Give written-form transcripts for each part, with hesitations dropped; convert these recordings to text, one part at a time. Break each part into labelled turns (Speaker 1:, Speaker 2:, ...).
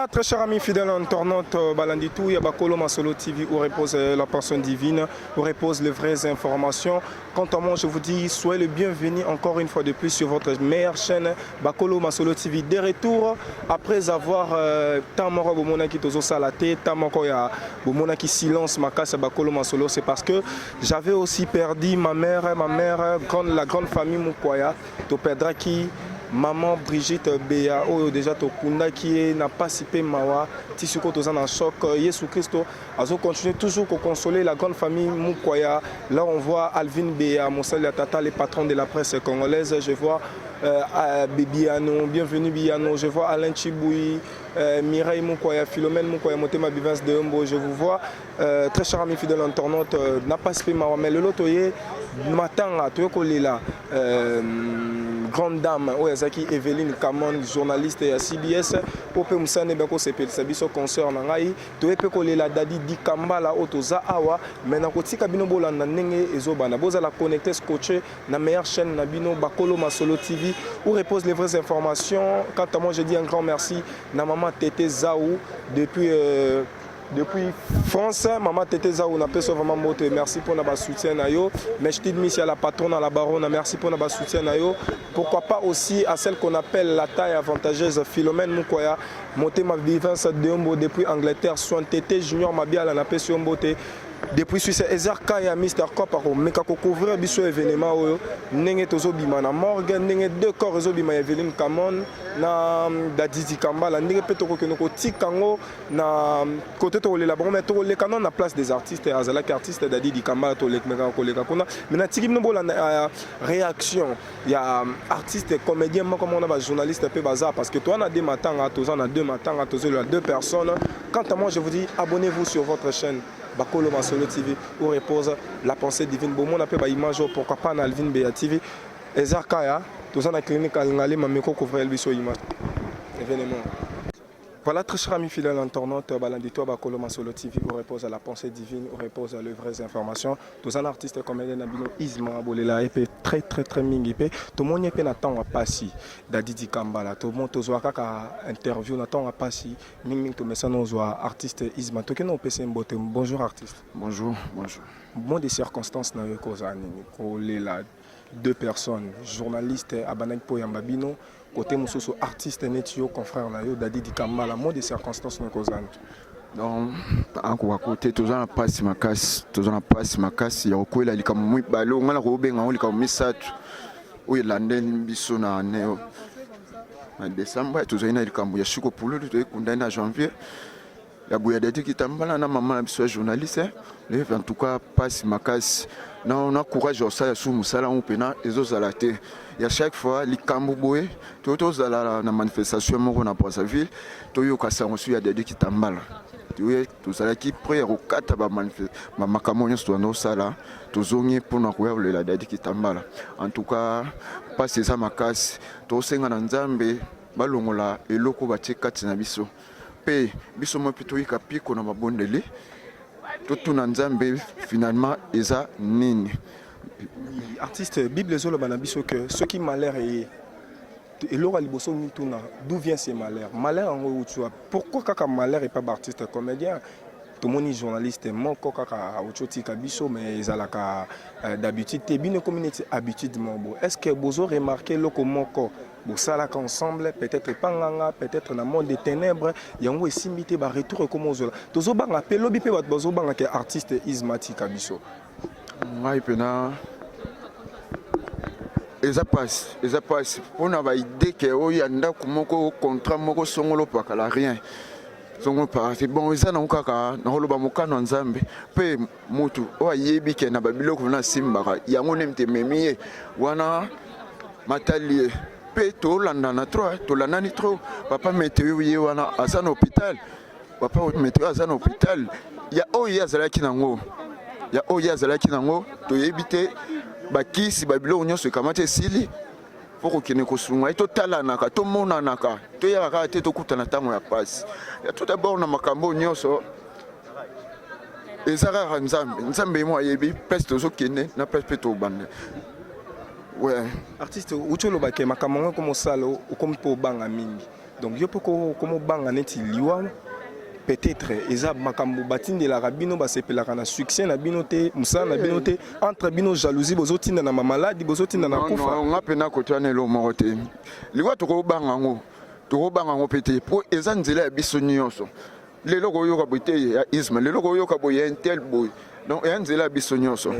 Speaker 1: Voilà, très chers amis fidèles internautes, Balanditou, Yabakolo Masolo TV, où repose la personne divine, où repose les vraies informations. Quant à moi, je vous dis, soyez le bienvenu encore une fois de plus sur votre meilleure chaîne, Bakolo Masolo TV. De retour, après avoir Tamoro Bomona qui tozo salaté, Tamoko ya Bomona qui silence ma casse Bakolo Masolo, c'est parce que j'avais aussi perdu ma mère, la grande famille Mukwaya, to perdra qui. Maman Brigitte Béa, oh déjà Tokunda qui n'a pas si peu mawa, Tisuko Tozan en choc, Yesu Christo, Azo continue toujours à consoler la grande famille Mukwaya. Là on voit Alvin Béa, Moussel Tata, les patrons de la presse congolaise. Je vois Biano, bienvenue Biano, je vois Alain Chiboui, Mireille Mukwaya, Philomène Mukwaya, Motema Bivens de Humbo, je vous vois. Très cher ami fidèle internaute, n'a pas si peu mawa, mais le lotoye, Matanga, Toyokolela. Grande dame, Oyazaki Evelyne Kamon, journaliste à CBS, Pope Moussane Beko Sepel, Sabiso concert Nangai, Toepe Kolela Dadi Dikambala Otoza Awa, maintenant Kotika Bino Bolanda Nenge Ezobana, Boza la connecter scotché, la meilleure chaîne Nabino Bakolo Masolo TV, où repose les vraies informations. Quant à moi, je dis un grand merci à maman Tété Zaou depuis France, maman Tété Zaou, on a vraiment moté. Merci pour notre soutien. Mais je te dis à la patronne, à la baronne, merci pour notre soutien. Pourquoi pas aussi à celle qu'on appelle la taille avantageuse, Philomène Mukwaya, monter ma vivance de Humbo depuis Angleterre, soin Tété Junior Mabia, la nappe sur Mbote. Depuis Suisse, Ezer Kaya, Mister Koparo, mais quand on couvre biso événement, n'engé tozo bima na morgue, n'engé deux corps réseau bima Evelyne Kamon, na Dadi Kambala, n'engé petoko que nous tikango na côté to le labron, mais to le canon na place des artistes, azala artiste Dadi Kambala to le mega kolega kuna, mais na tiki no la réaction, il y a artiste comédien, moi comme on a journaliste peu bazar parce que toi on a deux matins à tozo, on a deux matins à tozo, deux personnes. Quant à moi, je vous dis abonnez-vous sur votre chaîne. Bakolo Masolo TV où repose la pensée divine. Bon, on appelle image pourquoi pas dans Alvin Béa TV. Ezer Kaya, tout ça dans la clinique à l'Ingalé, mais micro couvre le sur image. Événement. Voilà, très chers amis fidèles internautes, Balandito Bakolo Masolo TV où repose la pensée divine, où repose les vraies informations. Tous un artiste comédien Nabino Isma Bolela épée très mingipé. Tout le monde est n'attend à passer. Dadi Kambala, tout le monde a kaka interview n'attend à passer. Ming tout message nous artiste Isma. Tout que nous PC Mbote. Bonjour artiste.
Speaker 2: Bonjour.
Speaker 1: Bon des circonstances na cause là deux personnes, journaliste Abanak Poyambabino. Côté Moussou, artiste netio, confrère Nayo, Dadi Kambala, mot des circonstances ne causant.
Speaker 2: Donc, à côté, tous en passe ma casse, il y a au coin là, il y a muy balo, on a la robe, on a comme message, où il a un bisona néo. En décembre, tous en a comme il y a chuko poulo, tu es condamné à janvier. La bouille de qui t'emballa, na maman la journaliste, en tout cas, passe ma casse. Non, on a courage au salaire sous Moussala, on peut na les autres à la terre. Et à chaque fois, les Cambouboé, tout à la manifestation, on a pas sa ville, tout le cas, on suit à des qui t'emballent. Tout ça qui prière au 4 à ma macamonia sur nos salas, tout zonier pour nous voir la dédique qui t'emballent. En tout cas, passer ça ma casse, tout ça en Nzambe, balongola, et loko batik katsinabiso. Pe, biso mo plutôt y capi qu'on a ma bonne délai. Tout Nzambe, finalement, eza nini.
Speaker 1: Artiste, Bible Zolo Banabiso que ce qui malheur est. Et l'or aliboso mituna, d'où vient ces malheurs? Malheur en haut, tu vois. Pourquoi kaka malheur n'est pas artiste comédien? Tout le monde est journaliste, moi kaka auchoti kabiso, mais ils ont d'habitude. T'es bien communauté habitude mon. Est-ce que vous avez remarqué le comment bon ça là ensemble, peut-être pas nganga, peut-être dans le monde des ténèbres, il y a un aussi mité ba retour comme aux autres. Tous au banga, pelobi pe bat bozo banga que artiste ismati kabiso.
Speaker 2: Ouais, pena. Eza passe pour na idée que o yanda kumoko contrat moko songolo pakala rien songo pa c'est bon eza na kaka na holoba mokano nzambe pe mutu o ayebi ke na babiloko na simbaka yango nemte memie wana matali pe to landa na trop to landa ni trop papa meteo ye wana azana hôpital papa meteo azana hôpital ya o yazala kinango to yebite bakisi babilo nyonso ekamate esili poko kene kosunga ito talanaka to monanaka to yaka te tokutana ntango ya pasi ya to d'abord na makambo nyonso ezaka nzambe mo ayebi presque tozokende na presque tobanda. Ouais.
Speaker 1: Artiste ucholo bake makambo comme salo ukomi po banga mingi donc yo poko comme banga neti liwa peut-être eza makambo batindelaka bino basepelaka na succès na bino te musala na bino te entre bino jalousie bozotinda na mamaladi bozotinda na kufa
Speaker 2: nga pena kotwana elo moko te liwa tokobanga ngo pete po eza nzela ya biso nyonso lelo koyoka boye te ya isme lelo koyoka boye ya intel boye donc eya nzela ya biso nyonso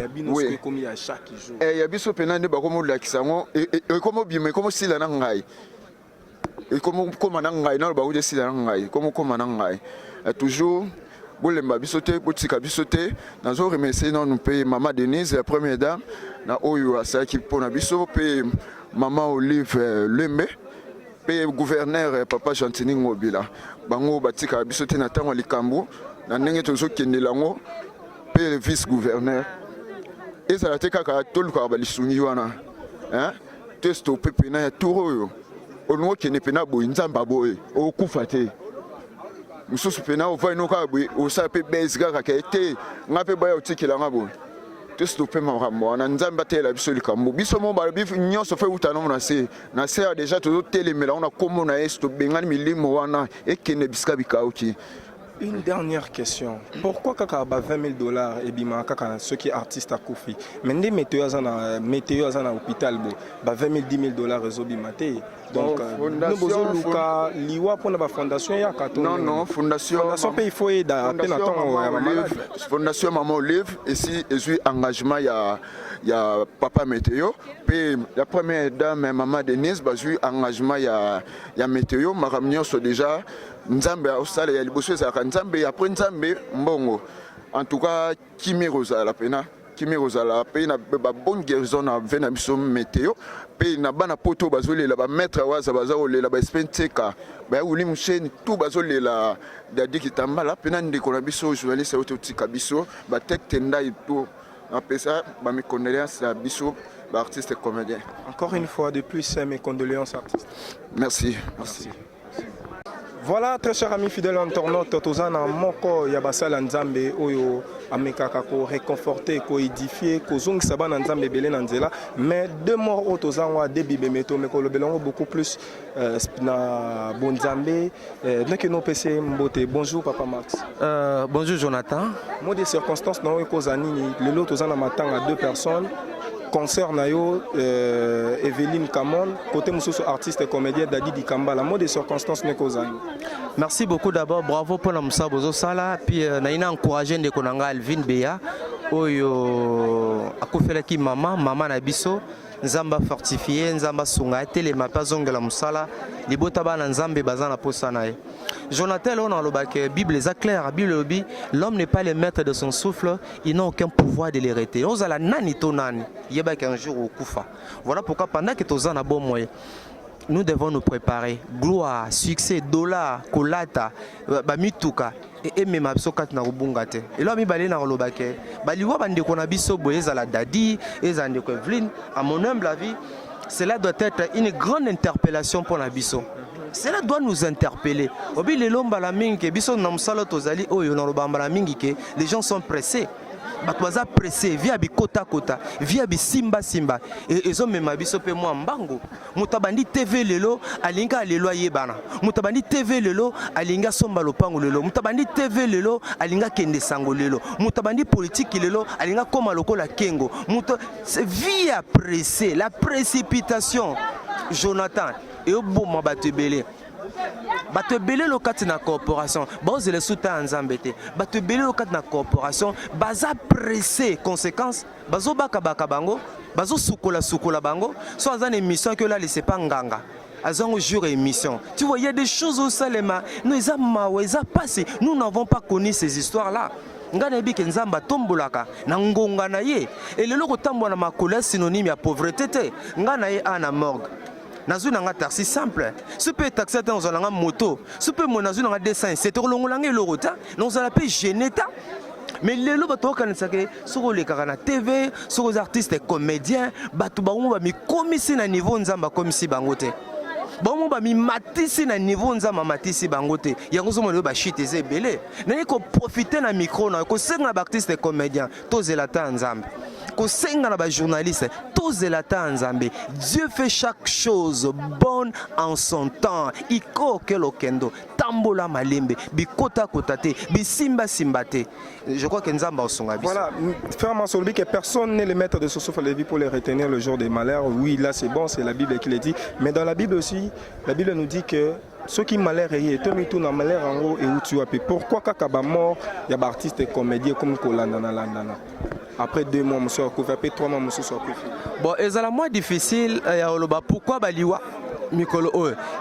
Speaker 2: ya biso pena nde bakomolakisa yango ekomobima ekomosila na ngai ekomokoma na ngai naloba kuti esila na ngai ekomokoma na ngai toujours bolemba biso te botika biso te nazo remercier nanu mpe mama Denise la première dame na oyo asalaki mpona biso mpe mama Olive Lembe mpe gouverneur papa Chantini Ngobila bango batika biso te na ntango ya likambo na ndenge tozokendela yango mpe vice gouverneur ezala te kaka tolukaka balisungi wana testo mpe pena ya tour oyo olingo kende pena boye nzambe aboye okufa te mosusu pena ovai no kaka boye osala mpe bese kaka ke te nga mpe baya otikelanga boye testo mpe makambo wana nzambe ateyela biso likambo biso mo nyonso fe utanamo na se ya deja tozotelemela ngo na kombo na yesu tobengani milimo wana ekende bisika bikauki.
Speaker 1: Une dernière question. Pourquoi kaka ba $20,000 et bima kaka ceux qui artistes à Kofi. Mais des météo à hôpital bo ba $20,000 réseau bimate. Donc nous besoin luka liwa pour la fondation ya kato.
Speaker 2: Non fondation
Speaker 1: paye faut aider à peine
Speaker 2: fondation maman Olive ici et engagement ya papa météo puis la première dame maman Denise bazui engagement ya météo makamnyo so déjà nzambe osala ya liboso ezalaka nzambe après nzambe mbongo en tout cas kimi rozala pena pe na ba bonne guérison na vena biso météo pe na bana poto bazolela ba maître waza bazolela ba spenteka ba uli musheni tout bazolela dadi kitambala pena ndeko na biso journaliste oto tika biso ba tekte ndai tout après ça ba mes condoléances à biso ba artiste et comédien.
Speaker 1: Encore une fois de plus mes condoléances artistes.
Speaker 2: Merci.
Speaker 1: Voilà, très chers amis fidèles internautes, tozana moko ya basala nzambe oyo amekaka ko réconforter, ko édifier, ko zongisa bana nzambe belé na nzela, mais deux morts au tozanwa de bibe meto mais ko lobelongo beaucoup plus na bonzambe donc no PC mbote. Bonjour papa Max.
Speaker 3: Bonjour Jonathan.
Speaker 1: Moi des circonstances na ko zanini lelo tozana matanga deux personnes. Concert nayo Evelyne Kamon, côté mususu artiste et comédien Dadi Dikamba, la mode des circonstances ne causent.
Speaker 3: Merci beaucoup d'abord, bravo pour la Moussa Bozo Sala, puis naina encouragé de konanga Alvin Beya, oyo akufela ki mama na biso, nzamba fortifié, nzamba sunga tele mapa zongela musala, libota ba na nzambe bazana posana ye. Jonathan, on a le Bible est claire, Bible dit l'homme n'est pas le maître de son souffle, il n'a aucun pouvoir de l'arrêter. On a la nani to nani, il y a un jour au Koufa. Voilà pourquoi pendant que tu as un bon moyen, nous devons nous préparer. Gloire, succès, dollar, kolata, bamituka. Et même absokat na rubungate. Et là mi balé na rolobake. Baliwa bande kona biso boyeza la dadi, ezande ko Evelyn. À mon humble avis, cela doit être une grande interpellation pour la biso. Cela doit nous interpeller. Obi le lomba la mingi biso na msala tozali oyo na lobamba la mingi ke les gens sont pressés. Batwaza pressé via bi kota via bi simba et ezo mema biso pe moi mbango mutabandi TV lelo alinga lelo yebana mutabandi TV lelo alinga somba lopango lelo mutabandi TV lelo alinga kende sango lelo mutabandi politique lelo alinga koma lokola kengo via pressé la précipitation Jonathan et au bon mabatebele batebele lokati na corporation baoze le soutien nzambete batebele lokati na corporation baza pressé conséquence bazo baka bango bazo sukola bango so azane émission que là laissez pas nganga azango jour émission tu vois il y a des choses au salema nous ils a passé nous n'avons pas connu ces histoires là ngana biki nzamba tombolaka na ngonga na ye et lelo kotambwa na makola synonyme ya pauvreté te ngana ye ana morgue nazu nanga taxi simple super taxi ta ozalanga moto super mo nazu nanga 200 c'est rolongolanga elorota nous ala pe geneta mais lelo bato kanisa ke soko le kana TV soko les artistes comédiens bato bango ba mi komisi na niveau nzamba komisi bangote bango ba mi matisi na niveau nzamba matisi bangote yango zo mo ba shit eze belé nani ko profiter na micro na ko senga ba artiste comédien to zelata nzamba kosenga na ba journaliste tozelata nzambe. Dieu fait chaque chose bonne en son temps. Iko kelokendo tambola malembe bikota kotate bisimba simbate. Je crois que nzamba osonga biso.
Speaker 1: Voilà, frère Mansolobi, que personne n'est le maître de ce souffle de vie pour les retenir le jour des malheurs. Oui, là c'est bon, c'est la Bible qui le dit. Mais dans la Bible aussi, la Bible nous dit que ceux qui malheur et tout mis tout dans malheur en haut et où tu as pu. Pourquoi quand mort, il y a des artistes et comédiens comme Kolandana Landana. Après 2 mois, monsieur Akoufa, après 3 mois, monsieur Akoufa.
Speaker 3: Bon, et c'est la moins difficile, pourquoi Baliwa Mikolo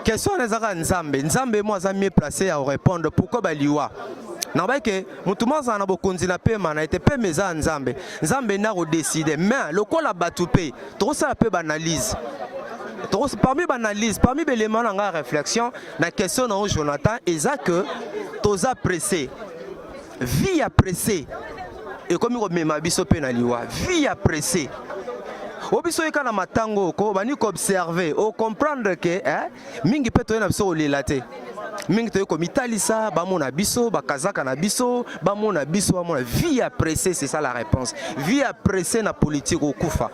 Speaker 3: question les ara Nzambe. Nzambe moi ça mieux placé à répondre pourquoi Baliwa. Nabake mutumanza na bokonzi na pema na été pe meza Nzambe. Nzambe na ko décider mais le ko la batupe. Trop ça peu banalise. Parmi l'analyse, parmi les éléments de réflexion, la question de Jonathan est que tu as pressé, vie à pressé, et comme il m'a dit, vie à pressé. Obiso yekana matango ko bani ko observer o comprendre que mingi peto na biso olelate mingi to ko mitalisa ba mona biso ba kazaka na biso ba mona biso ba mona vie à pressé, c'est ça la réponse. Vie à pressé na politique au kufa.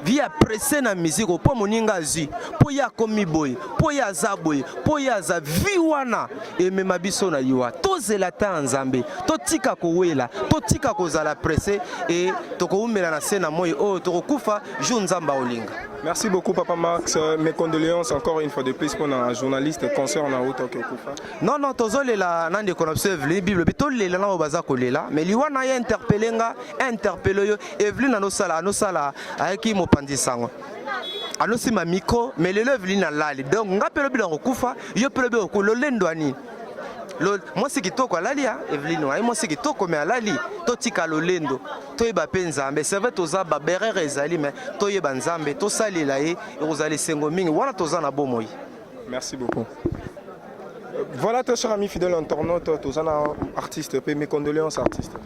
Speaker 3: Vie à pressé na musique po moninga zi po ya komi boy po ya zaboy po ya za viwana et mema biso na yiwa to zelata nzambe to tika ko wela to tika ko zala pressé et to ko umela na sena moy o to ko kufa jour nzamba olinga.
Speaker 1: Merci beaucoup Papa Max, mes condoléances encore une fois de plus pour un journaliste concernant autant que Kufa.
Speaker 3: Non non tozole la nande ko observe les bible bito lela na baza ko lela mais liwana ya interpeller yo Evelyne no sala ayaki mo pandisango anosi ma micro mais le Evelyne na lali donc ngapelo bilango kufa yo pelo ko lolendo ani moi c'est kitoko alali ya Evelyne wa moi c'est kitoko mais alali to tika lolendo to yeba penza mais c'est vrai toza ba berere ezali mais to yeba nzambe to salela ye rozali sengo mingi wana toza na bomoyi.
Speaker 1: Merci beaucoup. Voilà, tes chers amis fidèles internautes, tous les artistes, mes condoléances artistes.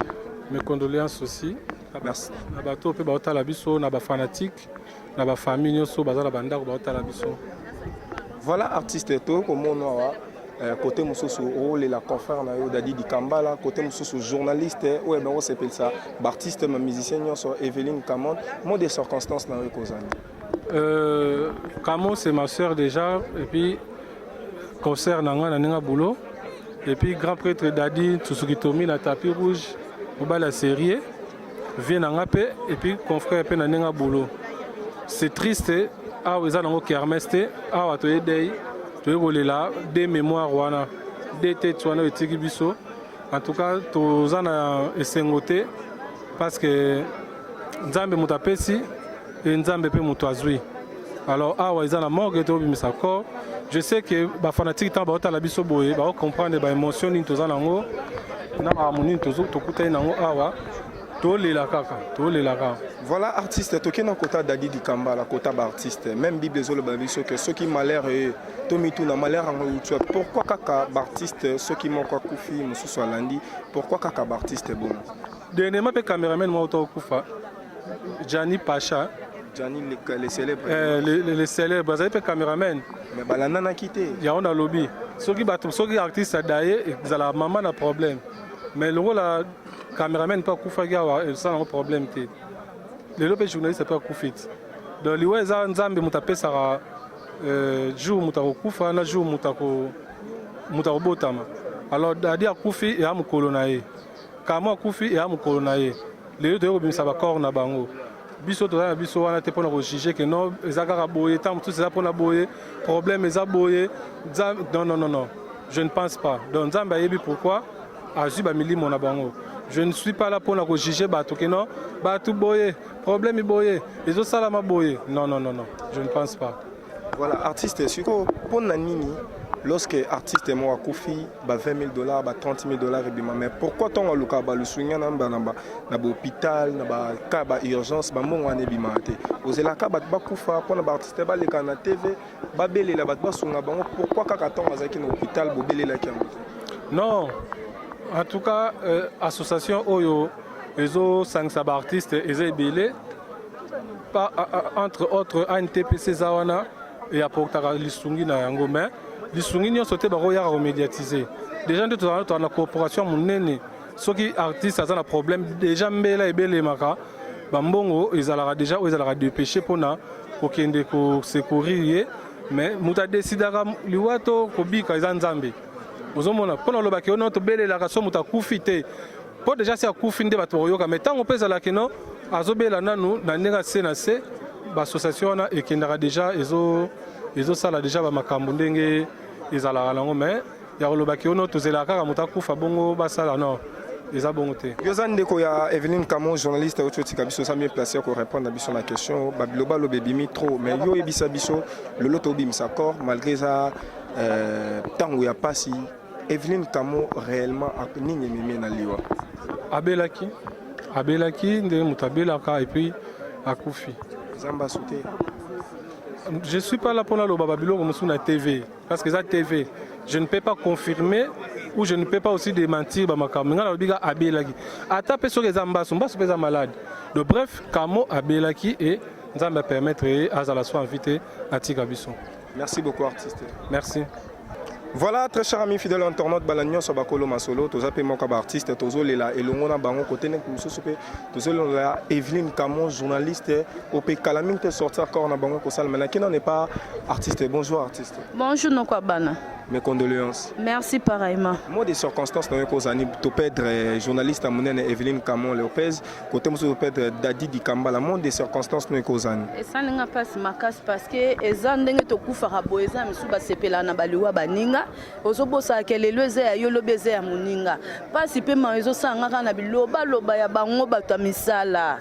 Speaker 4: Mes condoléances aussi.
Speaker 1: Merci.
Speaker 4: Nabato pe baota la biso na ba fanatique, na ba famille nyoso bazala bandako baota la biso.
Speaker 1: Voilà artiste to comme on a côté mususu rôle la confrère na yo Dadi Dikambala, côté mususu journaliste ouais ben on s'appelle ça, artiste ma musicien nyoso Evelyne Kamon, mot des circonstances na yo kozani.
Speaker 4: Kamon c'est ma sœur déjà et puis concert nanga na ninga boulot et puis grand prêtre Dadi Tsusuki Tomi na tapis rouge au bas la série vient nanga pe et puis confrère pe na ninga boulot. C'est triste ah ils ont kermeste ah wa to yedei to volela des mémoires wana des têtes wana etiki biso en tout cas to zana esengote parce que nzambe mutapesi et nzambe pe mutazui alors ah wa ils ont morgue to bimisa corps. Je sais que les fanatiques sont en train de comprendre les émotions qui sont en train
Speaker 1: Voilà, artiste, tu es côté Dadi Dikambala, côté artiste. Même Bible que ceux qui malheur et tout na malheur pourquoi kaka artiste ceux qui m'ont koufi musu swalandi pourquoi kaka artiste bon.
Speaker 4: Dernièrement le caméraman moi auto kufa. Gianni Pacha
Speaker 1: Gianni les célèbres.
Speaker 4: Les célèbres, vous avez caméraman.
Speaker 1: Mais balana n'a quitté.
Speaker 4: Il y a on a lobby. Ceux qui artistes d'ailleurs, ils ont la maman a problème. Mais le rôle la caméraman pas kufa gawa, ça un problème té. Les autres journalistes pas kufit. Donc les ouais ça nzambe mutape ça jour mutako kufa na jour mutako botama. Alors dadi akufi et am kolonaye. Kama kufi et am kolonaye. Les autres bimisa ba corps na bango. Biso to na biso wana te pona ko juger que non ezaka boyer tant tout ça pona boyer problème eza boyer non je ne pense pas donc nzamba yebi pourquoi azu ba milimo na bango je ne suis pas là pour na ko juger bato que non bato boyer problème boyer ezo sala ma boyer non je ne pense pas.
Speaker 1: Voilà artiste siko pona nini lorsque artiste est mort à Koufi, $20 000, $30 000 mais pourquoi ton a le soigner na hôpital, na cas urgence, ba mon ane bimate. Ozela ka ba Koufa pour na artiste ba le kana TV, ba belé la ba sunga bango pourquoi kaka ton azaki na hôpital bo belé la kiamoto.
Speaker 4: Non. En tout cas association oyo ezo sangsa ba artiste ezé belé entre autres ANTPC Zawana et apportera lisungi na yango mais les souvenirs sont médiatisés. Déjà, nous avons la coopération, ceux qui artistes ont un problème, déjà, mbela et belle maka, bambongo ezalaka déjà o ezalaka dépêché pona kokende ko secourir mais muta décidaka liwato kobika eza nzambe ozomona pona lobaki ono to belelaka so muta kufite po déjà c'est akufi nde bato yoka mais tango pesa la keno azobela nanu na ndenge se na se ba association na ekendaka déjà ezo sala déjà ba makambo ndenge ezalaka nango mais ya lobaki ono to zelaka ka muta kufa bongo basala non eza bongo te
Speaker 1: yoza ndeko ya Evelyne Kamon journaliste oyo tika biso sa mieux placé pour répondre à biso la question babiloba lobebimi trop mais yo ebisa biso lolo to bimisa corps malgré ça tango ya pasi Evelyne Kamon réellement nini mimi na liwa abelaki
Speaker 4: nde mutabelaka et puis akufi
Speaker 1: zamba sauté.
Speaker 4: Je suis pas là pour la loba babilo comme sur la TV parce que ça TV je ne peux pas confirmer ou je ne peux pas aussi démentir ba makamanga la biga abelaki ata peso ke zamba so mbaso peza malade de bref Kamo abelaki et nzamba permettre à la soit invité à Tigabiso.
Speaker 1: Merci beaucoup artiste.
Speaker 4: Merci.
Speaker 1: Voilà, très chers amis fidèles internautes, Balagnon Sobakolo Masolo, tous les artistes, tous les là, et l'on a bango côté nèg monsieur soupé, tous les là, Evelyne Kamon, journaliste, au pays Kalaming te sortir encore na bango kosal, mais qui n'en est pas artiste. Bonjour artiste.
Speaker 5: Bonjour Nokwabana.
Speaker 1: Mes condoléances.
Speaker 5: Merci pareillement.
Speaker 1: Moi des circonstances dans les causes années, tu perdre journaliste à Monene Evelyne Kamon Lopez, côté monsieur tu perdre Dadi Dikamba, la monde des circonstances dans les causes années.
Speaker 5: Et ça n'enga pas ma casse parce que ezan ndenge to kufa raboeza misuba sepela na baliwa baninga. Ozobosa kele leze ya yolo beze ya muninga pasi pe mawezo sanga na biloba loba ya bango bato misala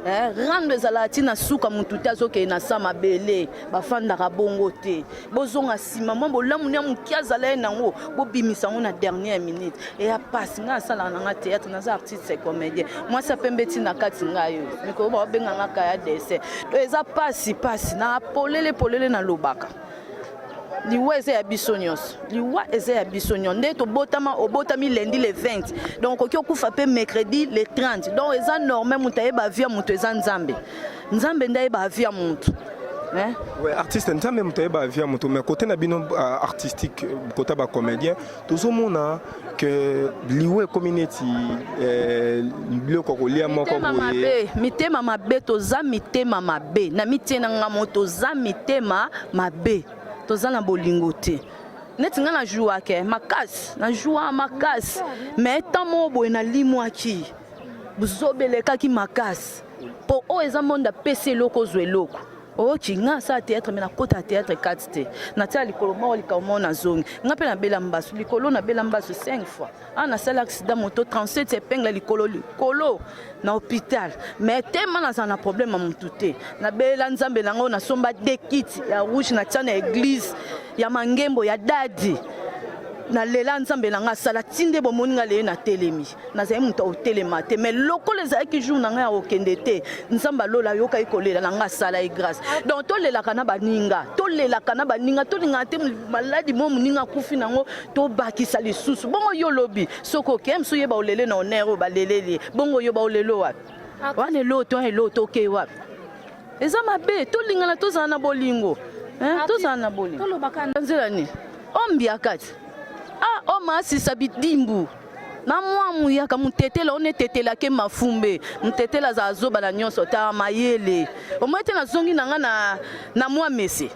Speaker 5: rando ezala tina suka mututa zoke na sama bele bafanda ka bongo te bozonga sima mo bolamu ne mukiaza la nango bobimisa ngo na dernière minute et ya pasi nga sala na théâtre na artiste comédien moi ça pembeti na kati ngayo miko ba benga ngaka ya dese to eza pasi na polele na lobaka liwa eza ya bisonyos liwa eza ya bisonyo nde to obotami lundi le 20 donc oki okufa pe mercredi le 30 donc eza normal mutu ayeba via mutu eza nzambe nde ayeba via mutu
Speaker 1: ouais artiste nzambe mutu ayeba via mutu mais côté na bino artistique côté ba comédien tozomona que liwe community biloko kolia moko boye
Speaker 5: mitema mabe toza mitema mabe na mitena ngamo toza mitema mabe tozana bolingo te neti nga na joua ke makasi na joua makasi mais tamo boye na limwaki buzobelekaki makasi po o eza monde apesi eloko ozwa eloko oki nga sa théâtre mais na kota théâtre 4 te na tia likolo moko likamo na zongi nga pe na bela mbasu likolo na bela mbasu 5 fois ana sala accident moto 37 epingle likolo na hôpital mais tellement na sana problème à mutu te na bela nzambe nango na somba de kit ya rouge na tia na église ya mangembo ya dadi na lela nzambe nanga sala tinde bo moninga le na telemi na zai mutu o telema te mais lokolo ezaki jour nanga ya okende te nzamba lola yoka ikolela nanga sala e grâce donc to lela kana baninga to linga te maladi mo moninga kufi nango to bakisa lisusu bongo yo lobi soko kem so yeba olele na onero baleleli bongo yo ba olelo wa wane loto ke wa eza mabe to linga na to zana bolingo to zana bolingo to lobaka nzela ni ombia kati o masisa bidimbu na mwamu yaka mutetela one tetela ke mafumbe mutetela za zoba na nyonso ta mayele omwete na zongi nanga na mwa mese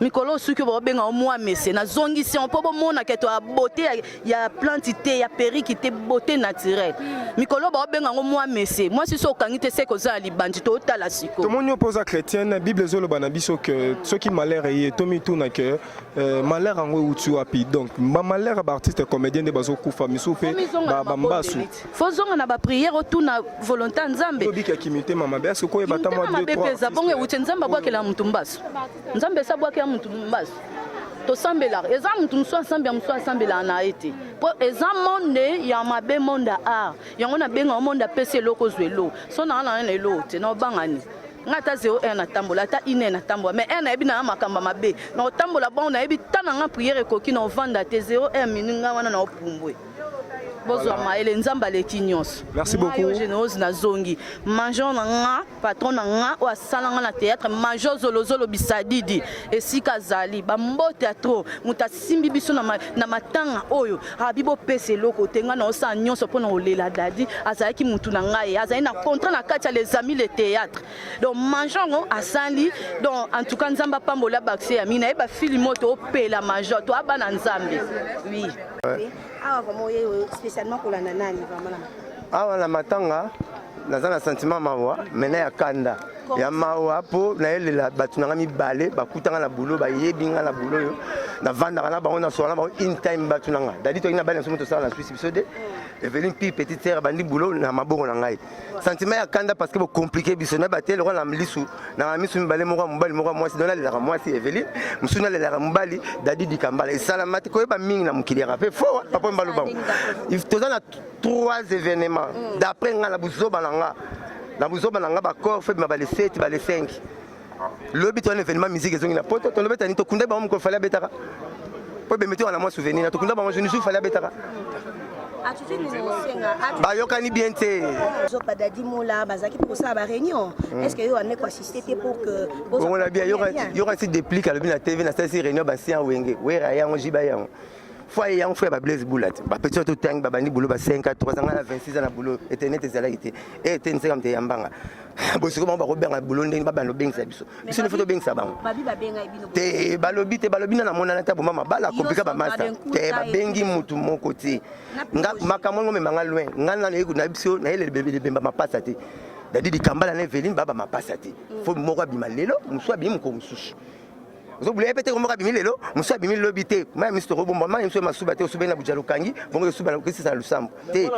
Speaker 5: mikolo suki bo benga mwa mese na zongi si on peut mona ke to beauté ya plantité ya perikité beauté naturelle mikolo bo benga mwa mese moi si so kangite se ko za libandi to tala siko
Speaker 1: to monyo posa chrétienne bible zolo bana biso que ceux qui malheur et tomi tuna que malheur ngo utu api donc ma malheur ba artiste comédien de bazo kufa misupe ba mbasu
Speaker 5: fozonga na ba prière tuna volonté nzambe
Speaker 1: obika kimité mama ba ce ko e bata moi 2 3
Speaker 5: bonge uti nzamba kwa kila mtu mbasu nzambe sabwa kila mtu mbasu to sambela eza mtu mso sambela na ete po eza monde ya mabe monde art yango na benga monde pese loko zwelo so na elo te na bangani ngata 0 na tambola ta ine na tambola mais na ebi na makamba mabe na tambola bon na ebi tana nga prière koki na vanda te 0 mininga wana na opumbwe bozwa maele nzamba leki nyonso.
Speaker 1: Merci beaucoup.
Speaker 5: Généreuse na zongi. Major na nga, patron na nga, o asala nga na théâtre, Major Zolozolo Bisadidi, esika zali, ba mbote atro, muta simbi biso na matanga oyo, abibo pese loko tenga na osa nyonso pona olela dadi, azalaki mutu na ngai, azali na contrat na kati ya les amis le théâtre. Donc Major ngo asali, donc en tout cas nzamba pambola bakse ya mina, eba filimoto opela Major, to abana nzambe. Oui.
Speaker 6: Ah, vraiment, spécialement pour la nana, vraiment.
Speaker 7: Ah, la matanga, naza na sentiment mawa, mena ya kanda. Ya mawa po na elela batu na mi balé, bakutanga na boulot, ba yebinga na boulot yo. Na vanda na ba on na sola ba in time batu na nga. Dadi to ina ba na somo to sala na Suisse bisode. Evelyn pi petite sœur bandi boulot na mabongo na ngai. Sentiment ya kanda parce que bo compliqué bisona ba tel na mlisu na misu mi balé moko mobali moko moi si dona la moi si Evelyn, musuna la mobali dadi di kambala et salamati ko ba mingi na mukilira pe fo papa mbalo ba. Il faut na 3 événements d'après nga la buzoba na nga. Na buzoba na nga ba corps fait ma balé 7 balé 5. Le but un événement musique ezongi na poto to le bet ani to kunda ba mo ko fala betaka. Po be meto na moi souvenir na to kunda ba mo je ne suis fala betaka. Bayokani bien te.
Speaker 6: Est-ce que vous avez assisté pour que
Speaker 7: on a bien il y aura aussi des plis à la TV na cette réunion ba si en wenge. Oui raya on jiba ya. Fois y a un frère ba Blaise Boulat. Ba petit to tang ba bani boulot ba 5 à 3 ans à 26 ans na boulot éternel ezalaki te. Et ten comme te yambanga. Bo siko ba Robert na boulot ndeni ba ba no bengsa biso. Biso ne photo bengsa ba.
Speaker 6: Babi ba benga ibino.
Speaker 7: Te balobi na mona na ta mama bala komplika ba master. Te ba bengi mutu moko te. Nga makambo me manga loin. Nga na yeku na biso na ele bebe bemba mapasa te. Dadi di kambala na Evelyn baba mapasa te. Fo moko bima lelo, muswa bimi ko mususu. Vous voulez peut-être comment abimi lelo, musa bimi lobité, ma Mr. Robomba, ma Mr. Masubate osubena bujalokangi, bongo suba ko sisa lusambo. Te.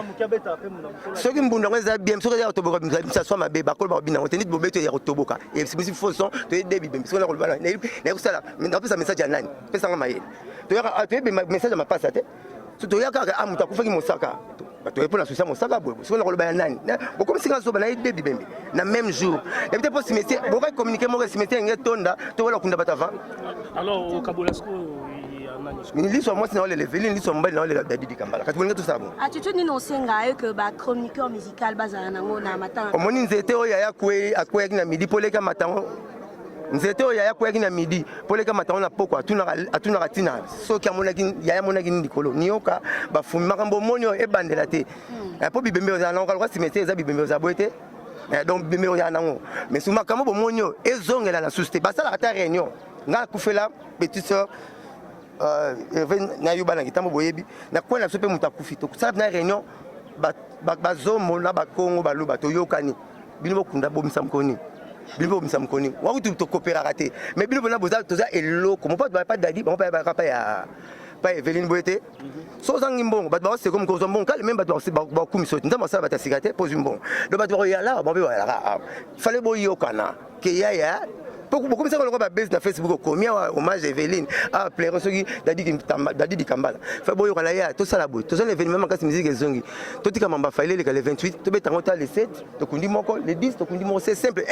Speaker 7: Soki mbunda ngeza bien, soki ya otoboka bimisa bisa so mabe bakolo ba bina, oteni bobeto ya otoboka. Et si fauson, to debi bimisa so na kolbana. Na kusala, na pesa message ya nani? Pesa ngama yele. To ya atebe message ma pasa te. So to ya ka amuta kufaki mosaka. Tu réponds à ce que ça va boire. Si on a le banane, comme si on a le début na même jour. Et peut-être pas si mettez, beaucoup communiquer moi si mettez un tonda, tu vois la kunda batava.
Speaker 4: Alors au Kabolasco il y a un
Speaker 7: mais l'histoire moi c'est dans les Evelyn, l'histoire mbali dans les Dadi Kambala. Quand vous tout ça bon.
Speaker 6: Attitude ni non senga que ba chroniqueur musical bazana nango na matin.
Speaker 7: Au moni nzete o ya kwe akwe na midi poleka matin. Nzete o ya kwe na midi poleka matin na poko atuna katina. So ki amonaki ya monaki ni dikolo. Nioka ba fumi makambo monyo e bandela te. Po bibembe za na kwa simete za bibembe za boete. Donc bibembe ya nango. Mais suma kamo bo monyo ezongela na société. Ba sala ata réunion. Nga kufela petite sœur na yuba na kitambo boyebi na kwa na sope mutakufi to sala na réunion ba zomo na ba Kongo ba luba to yokani bino kunda bo misamkoni bino misamkoni wa kutu to coopérer raté mais bino na boza toza eloko mo pas dadi mo pas ya pas Evelyn Boete so zangi mbongo ba c'est comme ko zombon kale même ba kumiso ndama sala ba ta cigarette pose mbongo do ba ya la ba ba fallait bo yokana ke ya beaucoup ça on va base na Facebook combien hommage Evelyn a plaire ceux qui dadi di kambala fa boyo kala ya to sala boy to sala événement makasi musique ezongi to tika mamba faile le 28 to beta ngota le 7 to kundi moko le 10 to kundi moko c'est simple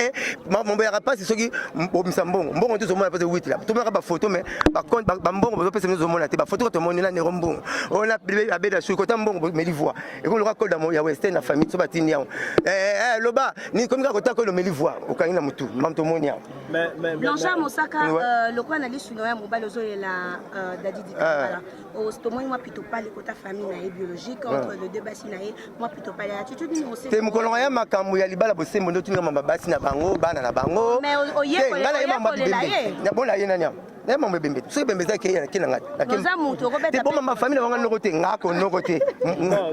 Speaker 7: mon boya pas c'est ceux qui bomisa mbongo to zomona pas 8 là to ba photo mais ba compte ba mbongo ba pesa zomona te ba photo to monela ne rombongo on a abeda sur côté mbongo mais li voix et qu'on le raccorde dans ya western la famille to batini ya loba ni comme ka ko le meli voix au kanina mutu mamto monia
Speaker 6: Blanchard Mosaka, le coin allait sur le mobile aux la Dadi Di Kambala. Au stomo, moi plutôt pas les quotas famille biologique entre les deux bassins, moi plutôt pas l'attitude ni aussi. C'est mon colonia makambu ya libala bosse mondo tu ngamba basi na bango bana na bango. Mais oye ko na bona yena nya. Na mama bembe. So bembe za ke na ngata. Noza muto ko beta. Te bon ma famille wanga nokote ngako nokote.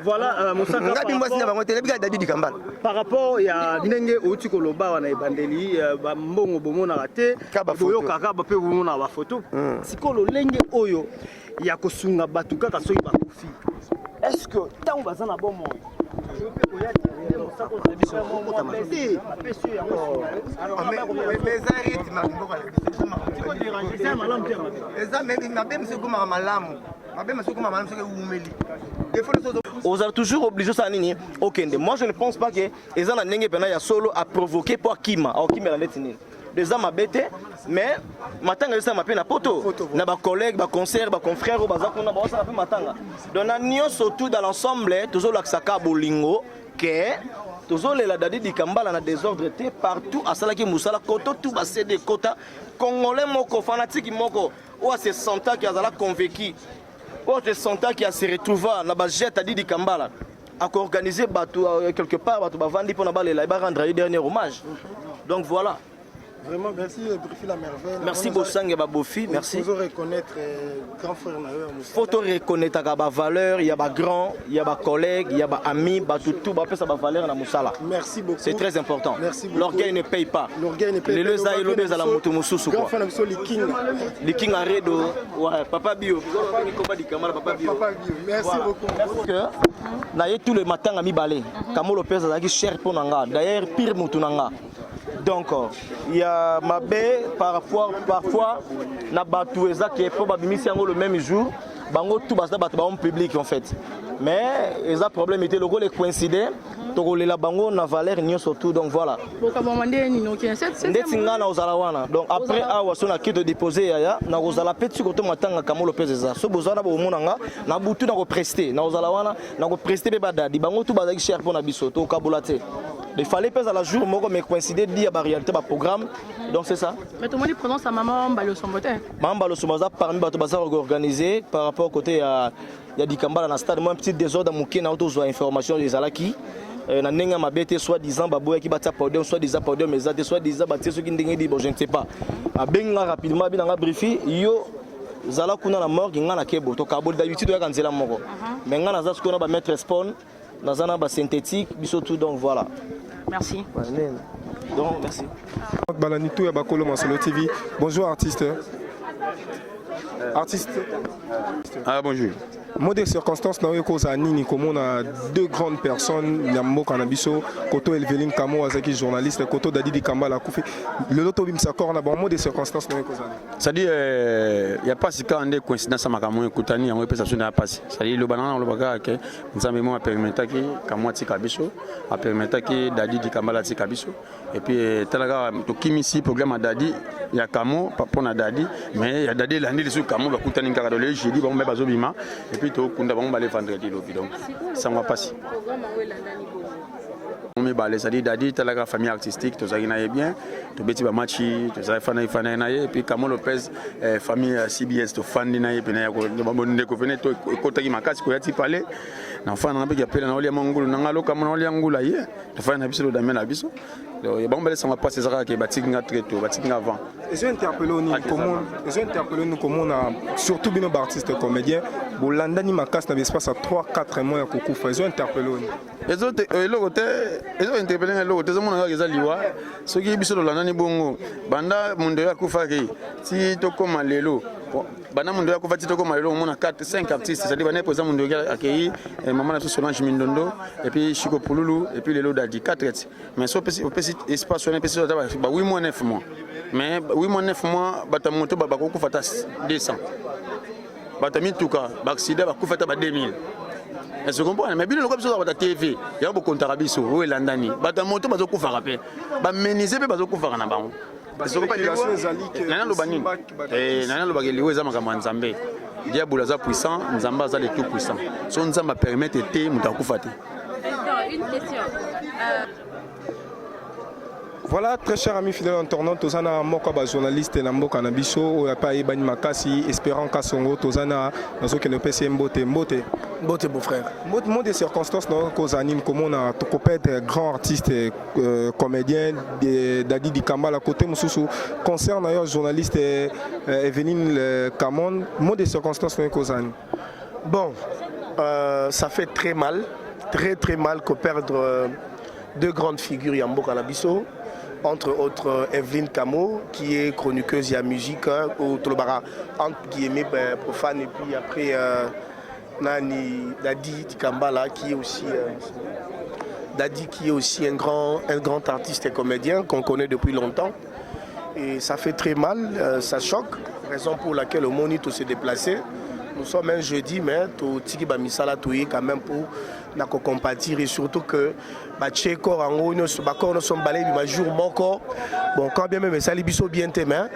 Speaker 8: Voilà Mosaka.
Speaker 7: Ngabi mwasi na bango te lebika Dadi Di Kambala.
Speaker 8: Par rapport ya ndenge outi ko loba wana ebandeli ba mbongo bomona raté. Boyo kaka ba pe bomona ba photo. Sikolo lenge oyo ya kosunga batu kaka soki bakufi. Est-ce que tant bazana bon monde
Speaker 9: Vous êtes toujours obligé ça nini. Ok, moi je ne pense pas que les gens n'ont pas solo à provoquer pour Kima, au Kima la médecine. des âmes à bêter, mais matanga ça m'a na poto na ba collègues ba concert ba confrères ba zakona ba ça na matanga donc na nio surtout dans l'ensemble toujours l'aksaka bolingo que toujours les Dadi di Kambala na désordre té partout à salaki musala koto tout ba cédé kota congolais moko fanatique moko ou se senta qui a la convaincu ou se senta qui a se retrouvé na ba jet Dadi di Kambala à organiser bateau quelque part bateau ba vandi pour na ba les ba rendre un dernier hommage donc voilà.
Speaker 1: Vraiment, merci Brifi la merveille.
Speaker 9: Merci Bossang et Babofi, merci.
Speaker 1: Il faut reconnaître grand frère.
Speaker 9: Il faut reconnaître la valeur, il y a des grands, il y a des collègues, il y a des amis, tout ça a valeur dans Moussala.
Speaker 1: Merci beaucoup.
Speaker 9: C'est très important. L'orgueil ne paye pas.
Speaker 1: L'orgueil ne paye pas.
Speaker 9: Les leza et l'obèse à la moto Moussoussou.
Speaker 1: Grand frère, les King.
Speaker 9: Les King Aredo, ouais, Papa Bio. Papa Bio.
Speaker 1: Merci beaucoup.
Speaker 9: D'ailleurs, tous les matins à mi balé. Kamo Lopez a dit cher pour Nanga. D'ailleurs, pire Moutounanga. Donc, il y a ma baie, parfois, na batoueza qui est probablement le même jour, bango tout basta en public en fait. Mais les problèmes étaient le rôle est coïncidé, donc les bango na valeur ni surtout donc voilà. Donc après awa sona qui de déposer ya na ozala petit koto matanga kamo Lopez za. So bozana bo monanga na butu na ko prester, na ozala wana na ko prester be badadi bango tout bazaki cher pour na biso to kabulate. Il fallait pas à la jour, mais coïncider dit à la réalité, le programme. Donc c'est ça.
Speaker 5: Mais tout le monde prononce à maman Mbalo Sombote.
Speaker 9: Maman Mbalo Sombote, parmi les bazars organisés, par rapport au côté, il y a des cambas dans le stade. Moi, un petit désordre à Mouké, n'a autre information des Alaki. Na nenga mabete soit disant baboya qui bata podium soit des podium mais ça soit des bâtis ceux qui ndenge dit bon je ne sais pas. A benga rapidement bien nga briefi yo zala kuna na morgue nga na kebo to kabol d'habitude ya kanzela moko. Mais nga na za ce qu'on va mettre spawn dans un arbre synthétique bisotou donc voilà.
Speaker 5: Merci.
Speaker 9: Donc, merci.
Speaker 1: Balanitou et Bakolo Masolo TV. Bonjour artiste. Artiste.
Speaker 10: Ah bonjour.
Speaker 1: Mot des circonstances na yo koza nini comme on a deux grandes personnes Nyambo Kanabiso, Koto Elveline Kamo Azaki journaliste, Koto Dadi di Kambala Koufi. Le loto bimsa corps na bon mot des circonstances na yo koza.
Speaker 10: C'est-à-dire il y a pas si quand des coïncidences ma Kamo Kutani en représentation na passe. C'est-à-dire le banana le baga que nous avons permettre qui Kamo Tika Biso, a permettre qui Dadi di Kambala Tika Biso et puis talaga to kimisi programme Dadi il y a Kamo pour na Dadi mais il y a Dadi l'année sur Kamo ba Kutani ngaka le jeudi bon mais bazobima et puis to kunda bango balé vendredi lobi donc ça va passer on me balé ça dit Dadi talaga famille artistique to zaki na bien to beti ba matchi to zaki fana na et puis Kamo Lopez famille CBS to fandi na et puis na ko bonde ko fene to kota ki makasi ko yati parler na fana na be ki apela na olia mangulu na ngalo Kamo na olia ngula ye to fana na biso do damena biso donc bango balé ça va passer ça ki batiki nga très tôt batiki nga avant
Speaker 1: ils ont interpellé nous comme on a surtout bien nos artistes comédiens bolanda ni makas na espace à 3-4 mois ya kokufa ils ont interpellé
Speaker 10: ils ont interpellé l'autre ils ont monanga que ça liwa ce qui biso do landa ni bongo banda mundo ya kufa ki si to koma lelo bana mundo ya kufa ti to koma lelo mona 4-5 artistes c'est-à-dire bana présent mundo ya accueilli maman na Solange Mindondo et puis Chico Pululu et puis lelo Dadi 4 mais so petit espace on petit ba 8 mois 9 mois mais 8 mois 9 mois bata moto ba ko kufa ta 200 bata mituka ba accident ba kufa ta ba 2000. Est-ce que vous comprenez? Mais bien le comme ça dans la TV, il y a beaucoup de contrabiso ou landani. Bata moto bazo kufa rapé. Ba meniser be bazo kufa na bango. Est-ce que vous comprenez? Nana lo bani. Nana lo bageli weza makama nzambe. Diable za puissant, nzamba za le tout puissant. Son nzamba permettre té mutakufa té.
Speaker 5: Une question.
Speaker 1: Voilà, très chers amis fidèles internautes, Tozana Mokoba journaliste Nambo Kanabiso, Oyapa Ibani Makasi, espérant Kasongo, Tozana, Nazo Kenopesi Mbote, Mbote.
Speaker 11: Mbote, beau frère.
Speaker 1: Mot des circonstances, nous anime comment on a Tokopet, grand artiste, comédien, Dadi di Kambala, côté Moussoussou, concerne d'ailleurs journaliste Evelyne Kamon, mot des circonstances, nous anime.
Speaker 11: Bon, ça fait très mal que perdre deux grandes figures Yambo Kanabiso. Entre autres Evelyne Kamo qui est chroniqueuse et à musique au Tolobara entre guillemets profane et puis après Nani Dadi Kambala qui est aussi Dadi qui est aussi un grand artiste et comédien qu'on connaît depuis longtemps et ça fait très mal, ça choque, raison pour laquelle au Monito s'est déplacé nous sommes un jeudi, mais tout tiki ba misala touye quand même pour na ko compatir et surtout que ba tcheko rango nous sommes balé bi jour moko. Bon quand bien même ça biso bien témoin,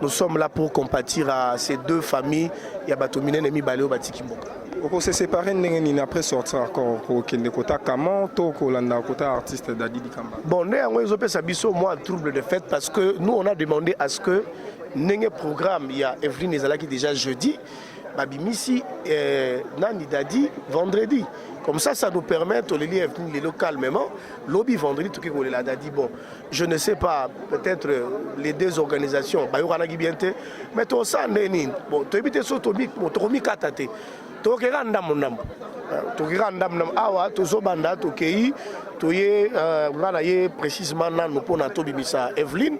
Speaker 11: nous sommes là pour compatir à ces deux familles, il y a bato minene mi balé au batiki mboka.
Speaker 1: On s'est séparé après sortir encore pour qu'il ne kota comment to ko landa kota artiste Dadi Kamba.
Speaker 11: Bon néanmoins ils ont fait ça biso moi trouble de fête parce que nous on a demandé à ce que n'engé programme il y a Evelyne Ezala qui déjà jeudi babimisi nani Dadi vendredi. Comme ça nous permet de les lire calmement. Lobby vendredi, tout qui est là, Dadi. Bon, je ne sais pas, peut-être les deux organisations, mais tout ça, bon, tu habites sur Tomi, tu as mis Katate. Tu as randam, tu as randam, awa, tu as banda, tu as précisément nous pour Tobimisa Evelyne.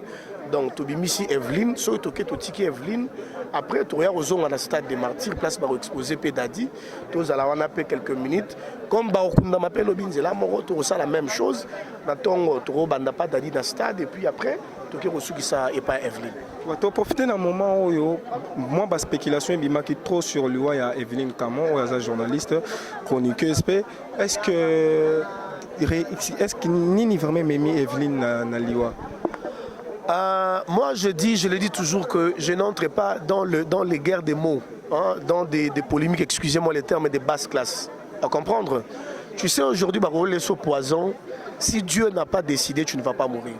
Speaker 11: Donc, Tobimisi Evelyne, soit tu as Evelyne. Après, tu as rejoint à la stade des martyrs, place pour exposer Pédadi. Tu as quelques minutes. Comme Baokunda m'appelle Obinze, là, tu as la même chose. Tu as pas Dadi dans le stade. Et puis après, tu as reçu ça et pas Evelyne.
Speaker 1: Tu as profité d'un moment où moi, la spéculation est trop sur lui. Il y a Evelyne Camon, il y a journaliste, chroniqueuse. Est-ce que ni vraiment mis Evelyne dans l'IWA?
Speaker 11: Moi je le dis toujours que je n'entre pas dans les guerres des mots, hein, dans des polémiques, excusez-moi les termes, des basses classes. À comprendre? Tu sais aujourd'hui, les poison, si Dieu n'a pas décidé, tu ne vas pas mourir.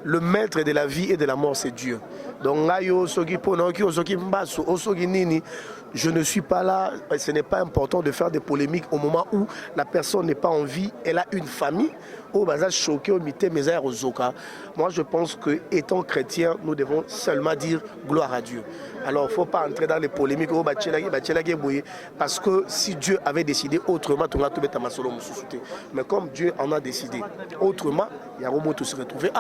Speaker 11: Le maître de la vie et de la mort, c'est Dieu. Donc, je ne suis pas là, ce n'est pas important de faire des polémiques au moment où la personne n'est pas en vie, elle a une famille. Moi, je pense que étant chrétien, nous devons seulement dire gloire à Dieu. Alors, il ne faut pas entrer dans les polémiques. Parce que si Dieu avait décidé autrement, mais comme Dieu en a décidé autrement, il y a un moment où se retrouver.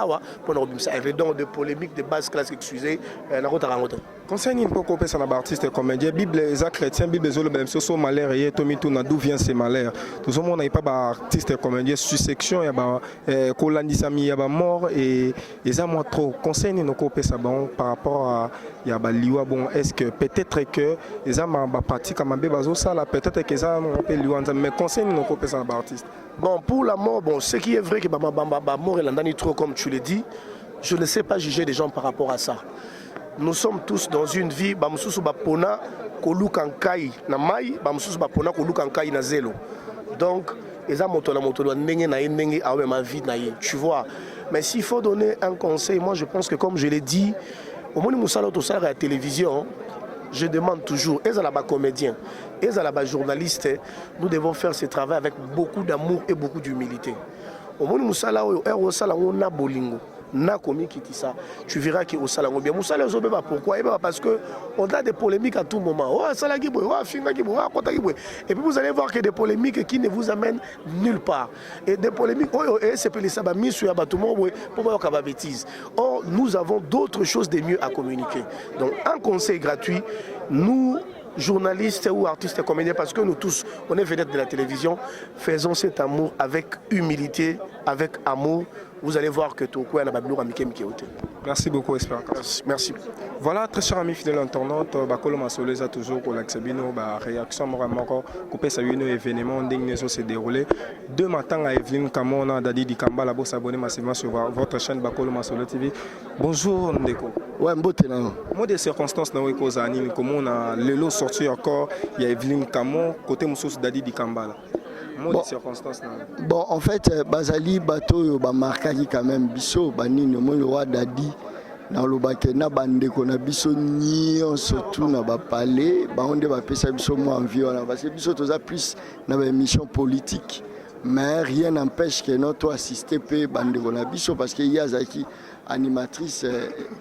Speaker 11: Donc, de polémiques de basse classe, excusez.
Speaker 1: Concernant une peu ça na artiste comédien, Bible est chrétien, Bible est même so malheur et Tommy Tuna d'où vient ces malheurs. Tout le monde n'a pas artiste comédien succession, il y a colandisami, il y a mort et ça moi trop. Concernant nos copés ça bon par rapport à il y a liwa bon est-ce que peut-être que les hommes ba pratique comme bazo ça là peut-être que ça on peut liwa mais concernant nos copés ça na artiste.
Speaker 11: Bon pour la mort bon ce qui est vrai que mort elle en a trop comme tu le dis. Je ne sais pas juger des gens par rapport à ça. Nous sommes tous dans une vie, donc, tu vois. Mais s'il faut donner un conseil, moi je pense que comme je l'ai dit, au moment où nous à la télévision, je demande toujours, et à la comédien, et à la journaliste, nous devons faire ce travail avec beaucoup d'amour et beaucoup d'humilité. Au moment où nous on a bolingo. Tu verras qu'il au salon bien. Pourquoi? Parce qu'on a des polémiques à tout moment. Et puis vous allez voir que des polémiques qui ne vous amènent nulle part. Et des polémiques, c'est pour les sabamis sur pour bêtise. Or, nous avons d'autres choses de mieux à communiquer. Donc, un conseil gratuit, nous, journalistes ou artistes comédiens, parce que nous tous, on est vedettes de la télévision, faisons cet amour avec humilité, avec amour. Vous allez voir que tout le monde a
Speaker 1: Merci beaucoup, Espérance.
Speaker 11: Merci.
Speaker 1: Voilà, très chers amis fidèles internautes, Bakolo Masolé a toujours pour l'accébino, réaction encore, coupé ça un événement, d'indignation s'est déroulé. Deux matins à Evelyne Camon, Dadi Kamba, la bosse abonné massivement sur votre chaîne Bakolo Masolé TV. Bonjour Ndeko.
Speaker 12: Ouais, mbotena.
Speaker 1: Moi des circonstances dans les causes anime, comme on a le lot sorti encore, il y a Evelyne Camon, côté Moussous Dadi Kamba.
Speaker 12: Bon, en fait, Bazali Bato marqué quand même biso banini mo roi Dadi dans le bakena bande ko na biso nyon surtout na ba parler ba onde ba pesa biso mo envie parce que biso toza plus na ba mission politique mais rien n'empêche que notre assister pe bande ko na biso parce que il y a zaki animatrice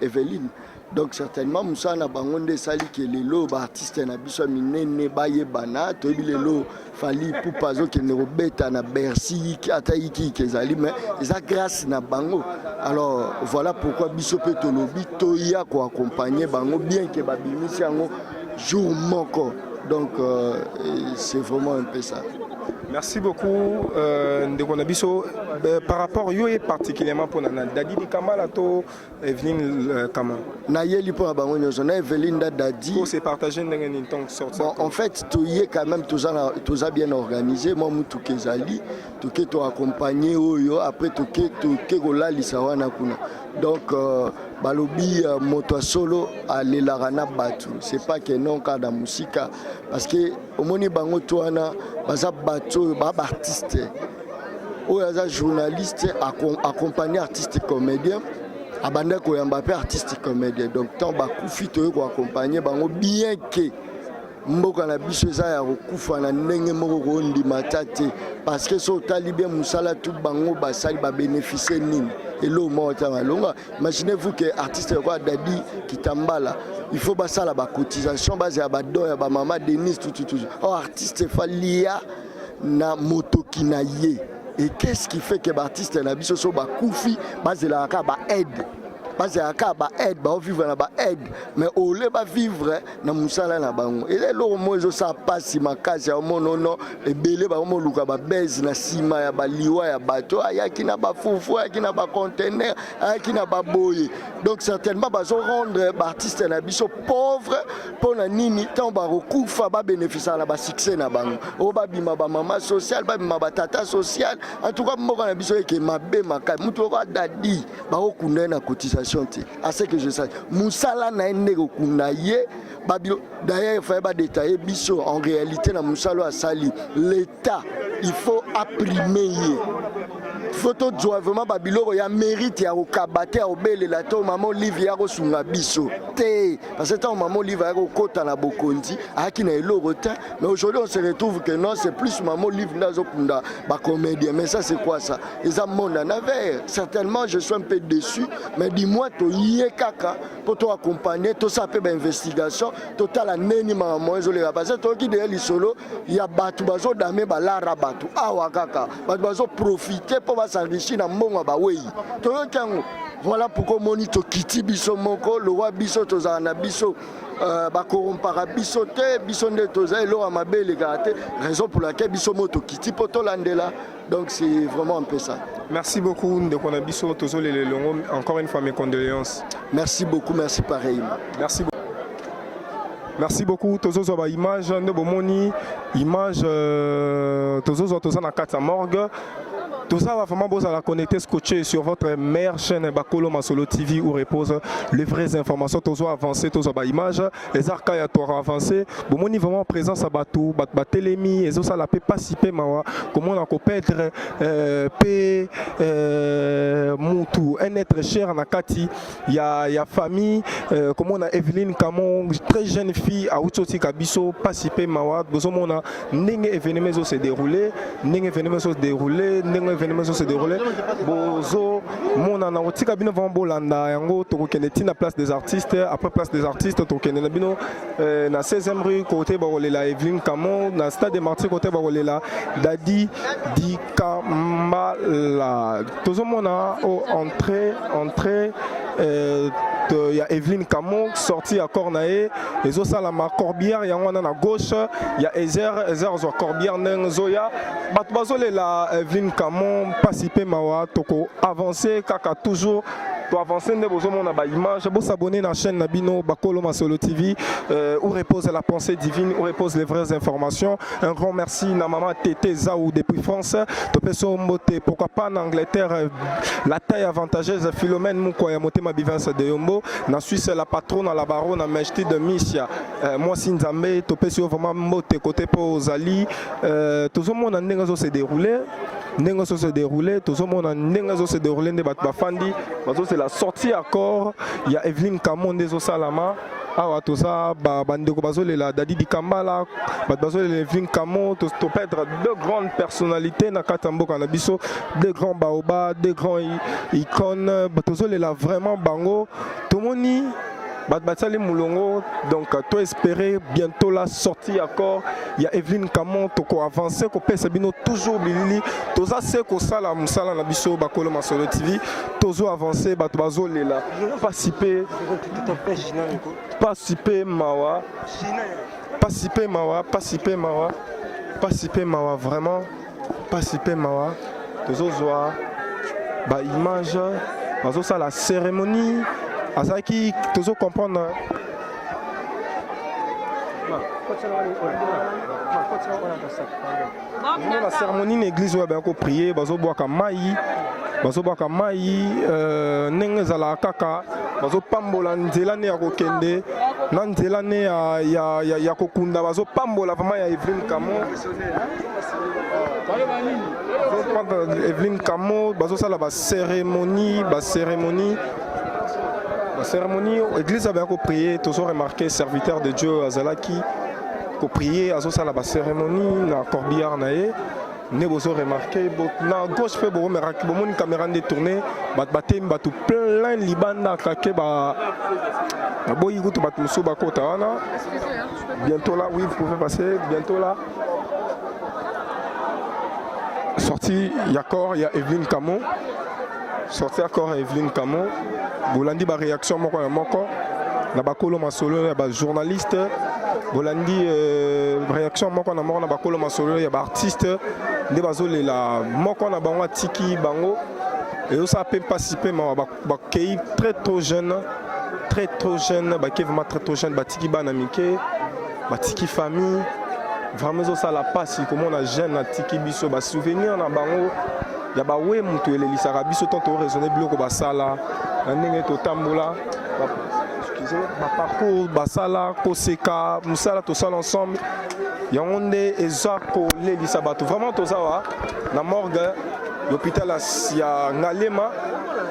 Speaker 12: Evelyne. Donc certainement Moussa na bangonde sali que les lots artistes na biso minene baye bana to bilelo fali pour pazo que ne robeta na Bercy qui ataiki kezali mais ça grâce na bango. Alors voilà pourquoi biso pe to lobi to ya ko accompagner bango bien que babimisi yango jour moko. Donc c'est vraiment un peu ça.
Speaker 1: Merci beaucoup, Ndeko Nabiso. Par rapport à particulièrement pour Nana Dadi di Kamala to Evelyne Kamon.
Speaker 12: Nayeli pour Abangonyo, Evelyne Dadi.
Speaker 1: Pour se partager une temps sorti.
Speaker 12: Bon, en fait, tout y est quand même tout ça bien organisé. Moi, tout kezali, tout que tu accompagné oyo, après tout que gola lisawana kuna. Donc balobi moto solo à l'elarana batu. C'est pas que non cas de musique parce que au moni bango toana baza batu ba artiste. Ou yaza journaliste accompagné artiste comédien. Abanda ko yamba pe artiste comédien. Donc tant ba kufito ko accompagner bango bien que mboka na biso eza ya kokufa na ndenge moko kondima te parce que so tali bien musala tout bango basali ba bénéficier nini elo mota malonga. Imaginez-vous que artiste quoi Dadi Kitambala il faut basala ba cotisation base ya ba don ya ba mama Denise tout. Oh artiste falia na motoki na ye. Et qu'est-ce qui fait que l'artiste na biso so ba kufi base la ka ba aide. Parce que aide, vivre na ba aide, mais au lieu de vivre na musala na bango. Et là le mozo ça passe makasi ya monono ebele ba mo luka ba base na sima ya ba liwa ya bato ayaki na ba fufu ayaki na ba conteneur ayaki na ba boye. Donc certainement bazo rendre ba artiste na biso pauvre pour na nini tant ba recouvre ba bénéficier na ba succès na bango. O ba bima ba maman social ba bima ba tata social. En tout cas mo na biso ke mabe makai mutu ba dadi ba okunda na cotisation. À ce que je sais, Moussala n'a pas d'ailleurs, il faut détailler biso. En réalité, dans Moussala Sali, l'État, il faut apprimer. Photo doit vraiment babilo ya mérite ya okabate ya obele la to maman livre ya ko sunga biso té parce que tant maman livre ya ko kota na bokonzi aki na elorota mais aujourd'hui on se retrouve que non c'est plus maman livre nazo kunda ba comédien mais ça c'est quoi ça ils ont monde en avait certainement je suis un peu déçu mais dis-moi to yé kaka pour toi accompagner tout ça peut investigation total la neni maman ezole parce que to ki de li solo ya batu bazo dame ba la rabatu awa kaka batu bazo profiter pour s'enrichir dans mon abawei. Voilà pourquoi monito kiti biso moko le roi biso tozana biso ba corrompara biso te biso nde toza elo amabele gate raison pour laquelle biso moto kiti poto landela. Donc c'est vraiment un peu ça.
Speaker 1: Merci beaucoup Ndeko Nabiso tozo le longo encore une fois mes condoléances.
Speaker 12: Merci beaucoup, merci pareillement.
Speaker 1: Merci beaucoup. Merci beaucoup. Tozo ba image ne bomoni image tozo na kata morgue. Tout ça va vraiment vous connecter, scotcher sur votre meilleure chaîne Bakolo Masolo TV où repose les vraies informations. Tout avancé, tout ça image, les arcailles à toi avancé. Bon, mon niveau vraiment présence à Batou, Batelemi, et ça la paix pas si peu mawa. Comment on a perdre paix Moutou, un être cher na Kati. Il y a famille, comment on a Evelyne Kamon, très jeune fille à Outoti Kabiso, pas si peu mawa. Besoin on a n'eng événement se dérouler, n'eng événement se dérouler, événement se déroulé bozo mona na otika bino vambolanda yango tokokende tina place des artistes après place des artistes tokokende na bino na 16e rue côté barolela Evelyne Kamon na stade des Martyrs côté barolela Dadi di Kamala tozo mona au entrée il y a Evelyne Kamon sortie à Cornaé les autres la Corbière yango na gauche il y a Ezer zo Corbière Zoya batbazole la Evelyne Kamon participer mawa toko avancer kaka toujours to avancer ne besoin na ba image bo s'abonner na chaîne Nabino Bakolo Masolo TV où repose la pensée divine où repose les vraies informations. Un grand merci na maman Tété Zaou depuis France to peso moté pourquoi pas en Angleterre la taille avantageuse Philomène Mukoya moté ma bivance de Yombo na Suisse la patronne à la baronne à Mechti de Missia moi Sinzambe to peso vraiment moté côté pour Zali tout le monde en se dérouler Nengo se dérouler, tout le monde a se dérouler de Bafandi, c'est la sortie à corps. Il y a Evelyne Kamon des Osalama. Ah, tout ça, Bandeko Bazole, la Dadi di Kambala, Bazole, Evelyne Kamon, tout peut-être deux grandes personnalités, Nakatambo Kanabiso, deux grands baobas, deux grands icônes, Bazole, là vraiment bango, tout le monde. Batali Moulongo, donc toi espérer bientôt la sortie encore. Il y a Evelyne Kamon, toko avancé, ko pèse bino toujours bilili. Toza se ko sala musala na biso Bakolo Masolo TV. Tozo avancé, bato bazo lela. Participer mawa, vraiment. participer mawa tozozwa ba image ça la cérémonie azaki tozo comprendre la cérémonie l'église va bien prier bazo boaka mai ndenge ezala kaka bazopambola nzela ne ya kokende na nzela ne ya kokunda bazopambola vraiment ya Evelyne Kamo Evelyne Kamo bazosala bacérémonie église avait prié tous ont remarqué serviteur de Dieu azalaki ko prier azosala bacérémonie na corbillard na ye ne bozo remarqué na gauche pe bo meraki bo moni caméra détournée batem batu plein libanda kake ba boyi kutu batu musu bakota wana bientôt là oui vous pouvez passer bientôt là sorti il y a Evelyne Kamo sorti encore Evelyne Kamo bolandi ba réaction moko ya moko na bakolo masolo ya ba journaliste bolandi réaction moko na moko na bakolo masolo ya ba artiste nde bazolela moko na bango atiki bango et ça peut participer ma ba kei très jeune bakei vraiment très jeune batiki bana mike batiki famille vraiment ça la passe comment on a jeune atiki biso ba souvenir na bango ya ba we mutu elelisaka biso tonto raisonner biloko basala na ndenge totambola ba parcours basala koseka musala tosala ensemble yango nde eza kolelisa bato vraiment tozawa na morgue l'hôpital ya Ngalema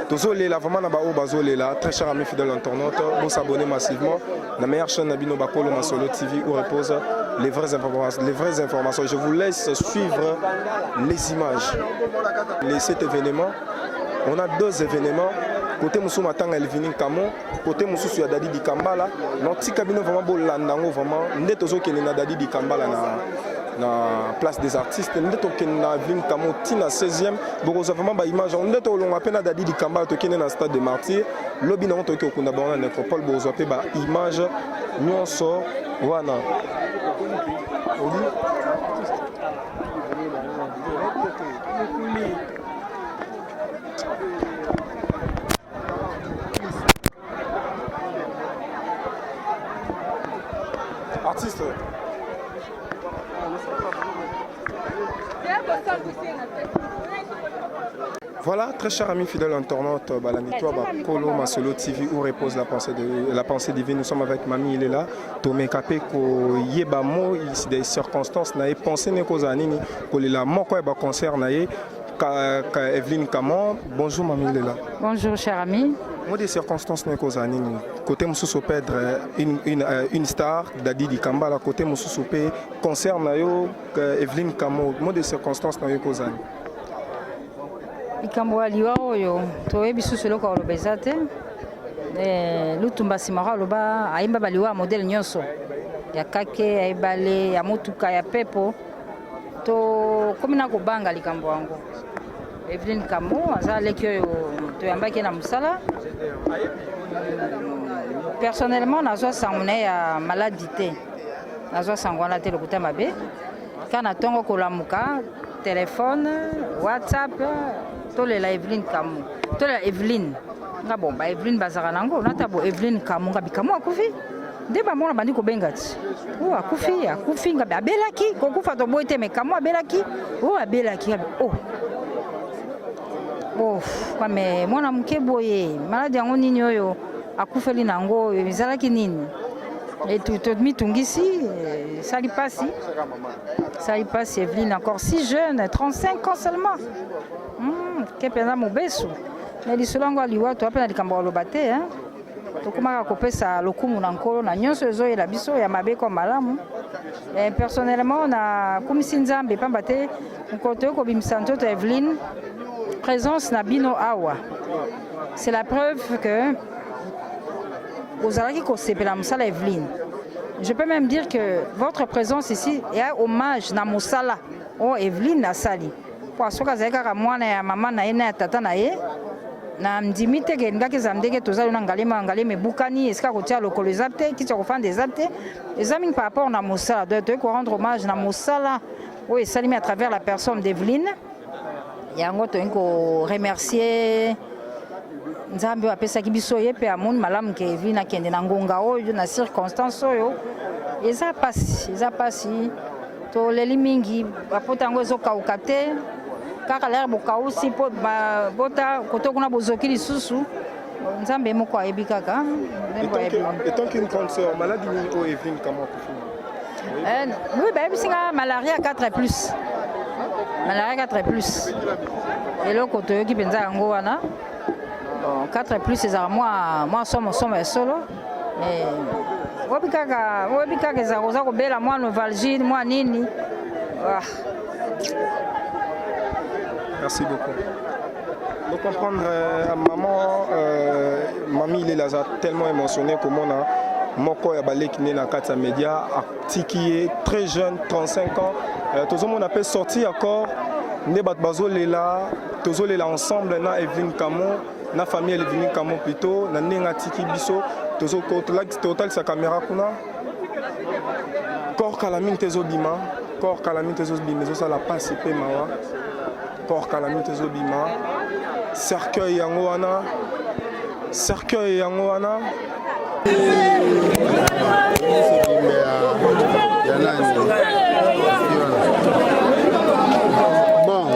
Speaker 1: tozolela vraiment na bao bazolela très cher ami fidèle internaute vous s'abonner massivement la meilleure chaîne na bino bakolo masolo TV où repose les vraies informations. Je vous laisse suivre les images. Cet événement, on a deux événements. Côté Moussou Matanga Evelyne Kamo, côté Moussou Suya Dadi di Kambala. Notre cabine vraiment beau landango vraiment. N'eto qui na Dadi di Kambala na place des artistes. N'eto qui na Evelyne Kamo tina 16e. Beaucoup vraiment ba image. N'eto on appelle Dadi di Kambala to qui na stade des Martyrs. Lobby na on to qui okunda ba nécropole. Beaucoup appelle ba image. Nyonso wana. Artiste. Voilà, très cher ami fidèle internaute, Balanitoa, Bakolo, Masolo TV, où repose la pensée divine. Nous sommes avec Mamie, il est là. Tomé Kapé, ko yebamo, ici des circonstances, nae pensé ne koza nini, ko lila moko eba concert nae, Evelyne Kamo. Bonjour Mamie, il est là.
Speaker 13: Bonjour cher ami.
Speaker 1: Moi des circonstances ne koza nini. Côté Moussou perdre une star, Dadi di Kambala, côté Moussou pe concert nayo, Evelyne Kamo. Moi des circonstances nae koza nini.
Speaker 13: Likambo aliwa oyo toyebi susu eloko aloba eza te lutumba nsima aloba ayemba baliwa modele nyonso ya kake ya ebale ya motuka ya pepo tokomi na kobanga likambo yango. Evelyne Kamo aza leki oyo toyambaki na mosala personnellement nazwa sango na ye ya maladi te nazwa sango wana te lokuta mabe ka na ntongo kolamuka telefone whatsapp tolela Evelyne Kamo tolela Evelyne nga bon ba Evelyne bazaka nango nata bo Evelyne Kamo nga bikamo akufi nde bamona bandi kobenga ti o akufi nga abelaki kokufa to boy te me Kamo abelaki o abelaki nga o kwa me mwana mke boye maladi yango nini oyo akufeli nango ezalaki nini mitungisi sali pasi Evelyne encore si jeune 35 ans seulement kepena mobesu na lisolo yango aliwa to apena likambo aloba te tokomaka kopesa lokumu na nkolo na nyonso ezoyela biso ya mabe kwa malamu personnellement na komisi nzambe pamba te mokolo toyei kobimisa nzoto Evelyne présence na bino awa c'est la preuve que ozalaki kosepela mosala Evelyne. Je peux même dire que votre présence ici est un hommage na mosala o Evelyne nasali po asoka azali kaka mwana ya mama na ye na ya tata na ye na ndimi te ke ngaki eza ndenge tozali na ngalema ebukani esika kotia lokolo eza te kiti ya kofanda eza te eza mingi par rapport na mosala donc toyei korendre hommage na mosala Oui, salué à travers la personne d'Evelyne. Il y a un autre qui remercier Nzambe apesaki biso ye pe amoni malamu ke Evelyne akende na ngonga oyo na circonstance oyo. Eza pasi to leli mingi bapota ngo ezokauka te kaka l'air bokausi po bota koto kuna bozoki lisusu Nzambe moko ayebi kaka.
Speaker 1: Étant qu'une grande sœur, maladie au Evelyne comment
Speaker 13: oui, ben c'est malaria 4+. Malaria 4+. Et là quand tu pensa ngo wana 4+, c'est moi somme solo mais wabikaka za kobela moi novalgine moi nini.
Speaker 1: Merci beaucoup. Pour comprendre, mamie il est tellement émotionné comme on a Moko Yabale qui est dans les médias, qui est très jeune, 35 ans. Tout le monde a pu sortir encore. Nous sommes là ensemble, na Evelyne Kamo, na famille Evelyne Kamo plutôt, na Nenga Tiki Biso, tous total sa caméra kuna. Corps calamine tezobima, corps calamine tezobima, ça la passe pe mawa. Corps calamine tezobima. Cercueil yangoana. Cercueil yangoana.
Speaker 14: Bon,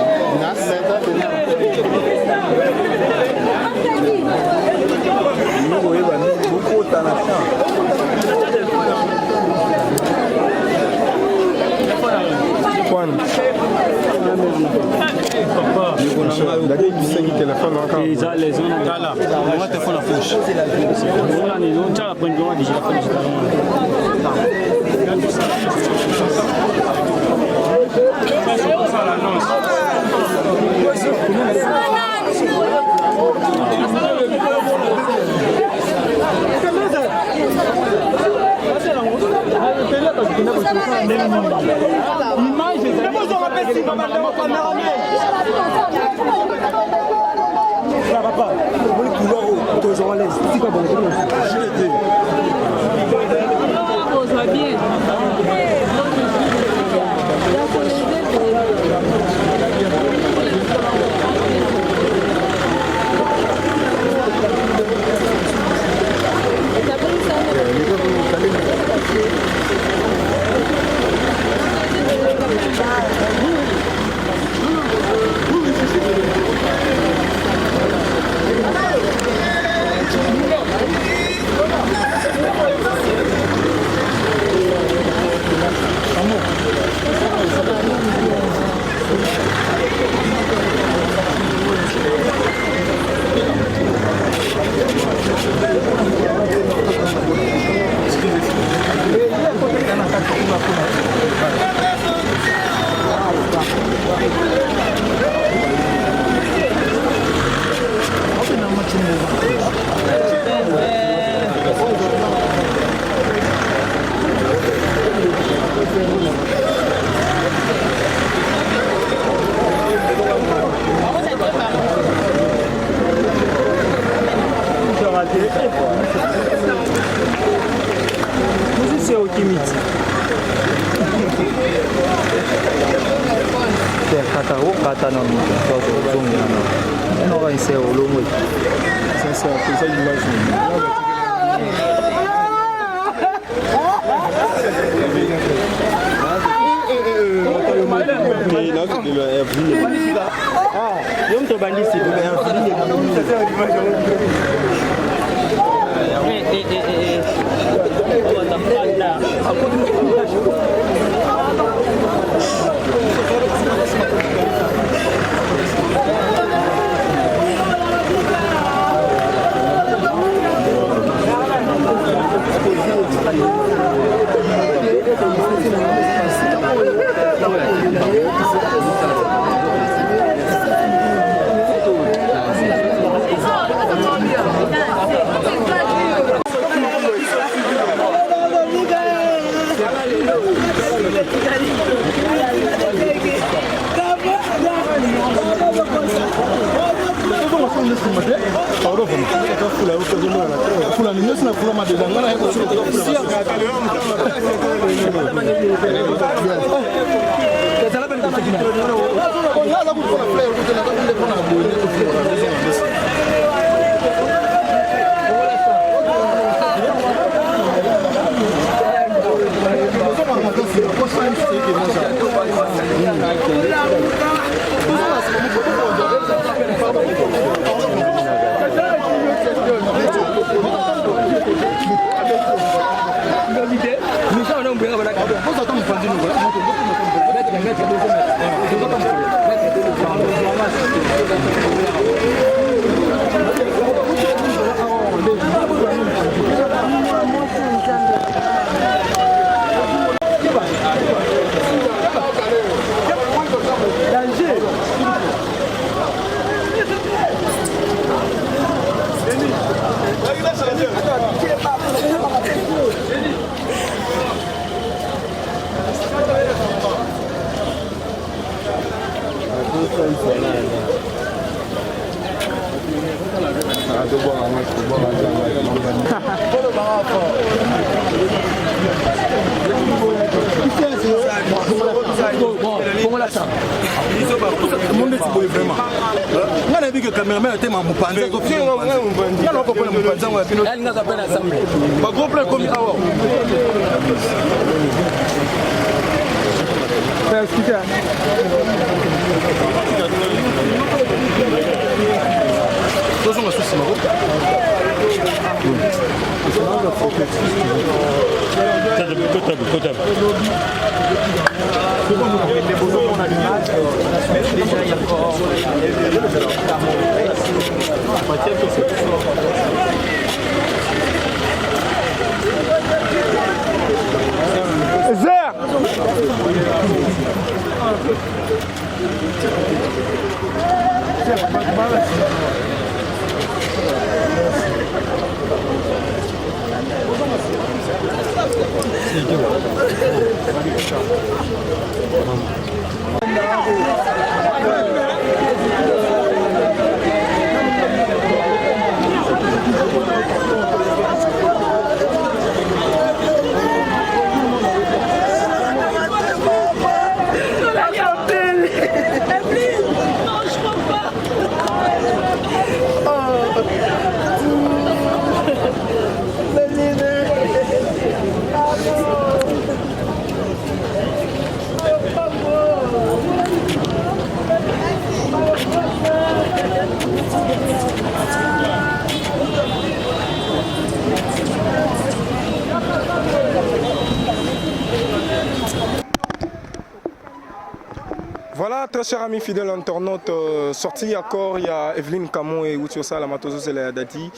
Speaker 1: Voilà, très chers amis fidèles internautes, sorti encore, il y a Evelyne Camon et Outiosa, la Matoso Dadi.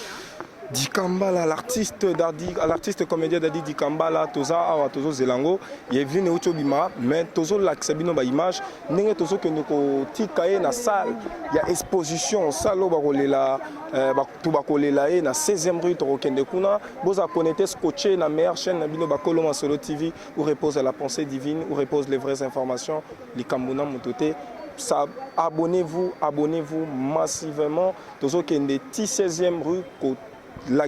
Speaker 1: Dikambala, l'artiste comédien Dadi Dikambala, Toza Awa Tozo Zelango, Evelyne et Outobima, mais Tozo l'accébino ba image, n'engé Tozo que nous tikaye na salle, il y a exposition, salle bakolela, tubakolela na 16e rue Torokende Kuna, boza connecté scotché na meilleure chaîne na bino bakoloma solo TV où repose la pensée divine, où repose les vraies informations, les Kambuna Motote. Abonnez-vous massivement. Tozo Kende 16e rue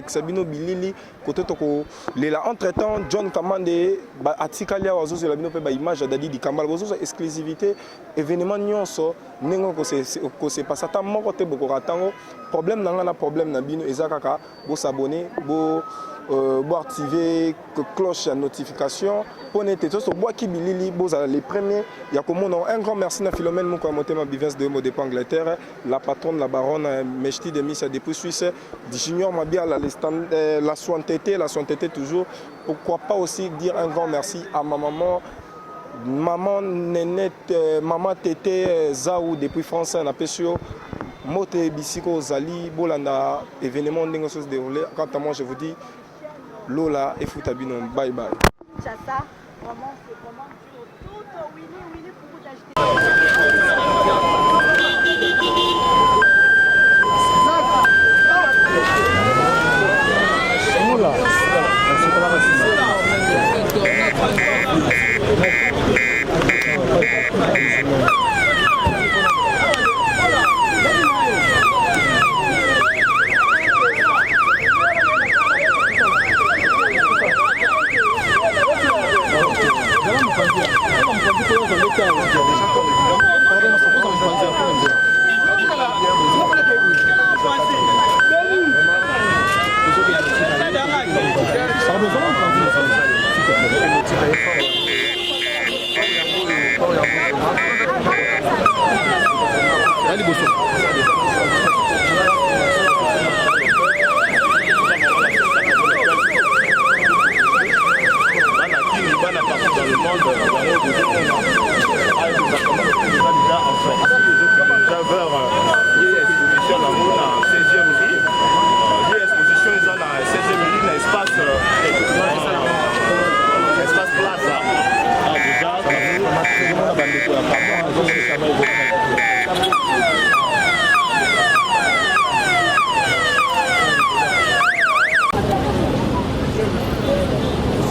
Speaker 1: Sabino Bilili côté toko lela entre-temps John Kamande atikalia wazozo la bino pe ba image dadi di Kambala wazozo exclusivité événement nyonso nengo ko se passe ta moko te boko ratango problème nanga na problème na bino ezakaka bo s'abonner bo activer cloche à notification pour n'être tous au bois qui bilili bo les premiers il y a comme un grand merci à Philomène Mouko monté ma bivence de mode de Angleterre la patronne la baronne Mechti de Miss depuis Suisse junior Mabia la sointeté toujours pourquoi pas aussi dire un grand merci à ma maman Nénette maman Tété Zaou depuis France na Pesio Mote Bisiko Zali Bolanda événement ndenge se déroulé quant à moi je vous dis Lola et Foutabino, bye bye.
Speaker 6: Chassa, vraiment, c'est vraiment tout Willy pour vous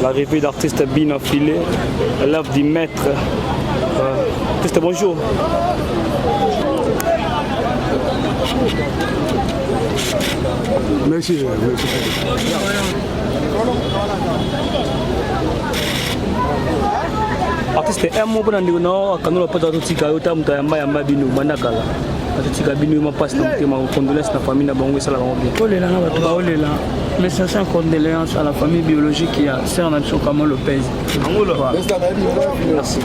Speaker 14: L'arrivée d'artistes bien affilés, l'œuvre du maître. Artiste, bonjour.
Speaker 15: Merci.
Speaker 14: Artiste, un mot pour nous dire que nous avons pas de tika, nous avons pas de manakala. Tika binu ma passe donc ma condoléances à la famille na bango sala bango bien.
Speaker 15: Olela na batu ba olela. Mais sincères condoléances à la famille biologique qui a Serge Kamau Lopez.
Speaker 14: Merci.